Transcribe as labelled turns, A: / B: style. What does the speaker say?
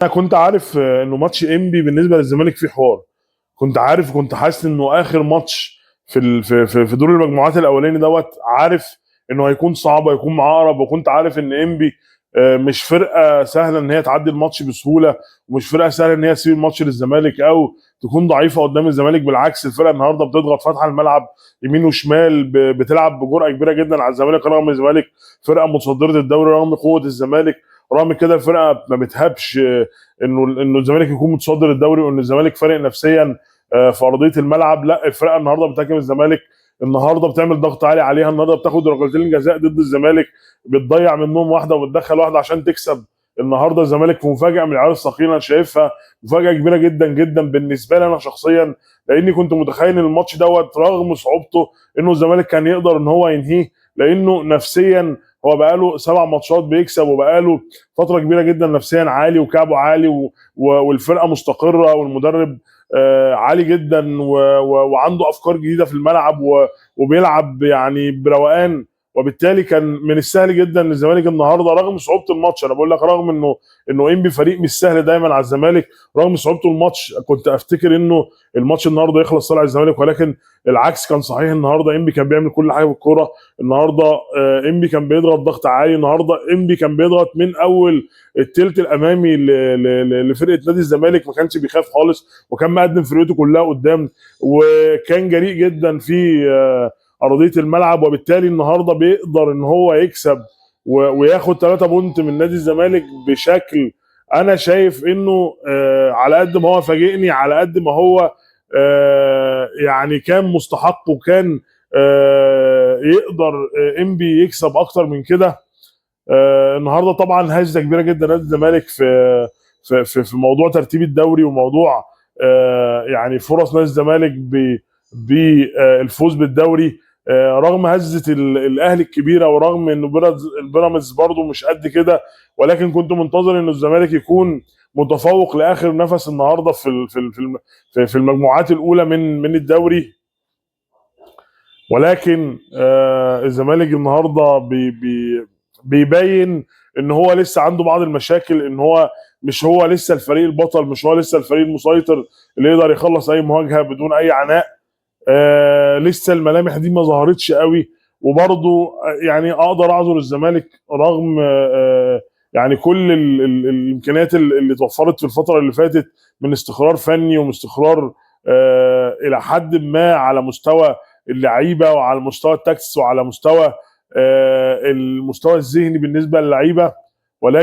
A: انا كنت عارف انه ماتش انبي بالنسبه للزمالك فيه حوار. كنت عارف، كنت حاسس انه اخر ماتش في دور المجموعات الاولاني دوت، عارف انه هيكون صعب، هيكون معقرب. وكنت عارف ان انبي مش فرقه سهله ان هي تعدي الماتش بسهوله، ومش فرقه سهله ان هي تسيب الماتش للزمالك او تكون ضعيفه قدام الزمالك. بالعكس، الفرقه النهارده بتضغط فاتحه الملعب يمين وشمال، بتلعب بجرأه كبيره جدا على الزمالك، رغم الزمالك فرقه متصدره الدوري، رغم قوه الزمالك. رغم كده الفرقه ما بتهابش انه الزمالك يكون متصدر الدوري، وان الزمالك فارق نفسيا في ارضيه الملعب. لا، الفرقه النهارده بتهاجم الزمالك، النهارده بتعمل ضغط عالي عليها، النهارده بتاخد ركلتين جزاء ضد الزمالك، بتضيع منهم واحده وبتدخل واحده عشان تكسب. النهارده الزمالك في مفاجاه من العيار الثقيله، انا شايفها مفاجاه كبيره جدا جدا بالنسبه لي انا شخصيا، لاني كنت متخيل ان الماتش دوت رغم صعوبته انه الزمالك كان يقدر ان هو ينهيه، لانه نفسيا هو بقاله 7 ماتشات بيكسب، وبقاله فتره كبيره جدا نفسيا عالي وكعبه عالي والفرقه مستقره، والمدرب عالي جدا وعنده افكار جديده في الملعب وبيلعب يعني بروقان. وبالتالي كان من السهل جدا للزمالك النهارده، رغم صعوبه الماتش. انا بقول لك رغم انه انبي فريق مش سهل دايما على الزمالك، رغم صعوبه الماتش كنت افتكر انه الماتش النهارده يخلص صالح الزمالك، ولكن العكس كان صحيح. النهارده انبي كان بيعمل كل حاجه في الكوره، النهارده انبي كان بيضغط ضغط عالي، النهارده انبي كان بيضغط من اول الثلث الامامي لفرقه نادي الزمالك، ما كانش بيخاف خالص، وكان مقدم فرقته كلها قدام، وكان جريء جدا في ارضيه الملعب. وبالتالي النهارده بيقدر ان هو يكسب وياخد 3 بونت من نادي الزمالك بشكل انا شايف انه على قد ما هو فاجئني، على قد ما هو يعني كان مستحق، وكان يقدر انبي يكسب اكتر من كده. النهارده طبعا هزه كبيره جدا نادي الزمالك في موضوع ترتيب الدوري، وموضوع يعني فرص نادي الزمالك بالفوز بالدوري، رغم هزه الاهلي الكبيره، ورغم انه البيراميدز برضه مش قد كده. ولكن كنت منتظر انه الزمالك يكون متفوق لاخر نفس النهارده في المجموعات الاولى من الدوري. ولكن الزمالك النهارده بيبين ان هو لسه عنده بعض المشاكل، ان هو مش هو لسه الفريق البطل، مش هو لسه الفريق المسيطر اللي يقدر يخلص اي مواجهه بدون اي عناء. لسه الملامح دي ما ظهرتش قوي. وبرضه يعني اقدر اعذر الزمالك رغم يعني كل الامكانيات اللي توفرت في الفتره اللي فاتت من استقرار فني، ومن استقرار الى حد ما على مستوى اللعيبه، وعلى مستوى التاكتكس، وعلى مستوى المستوى الذهني بالنسبه للعيبه.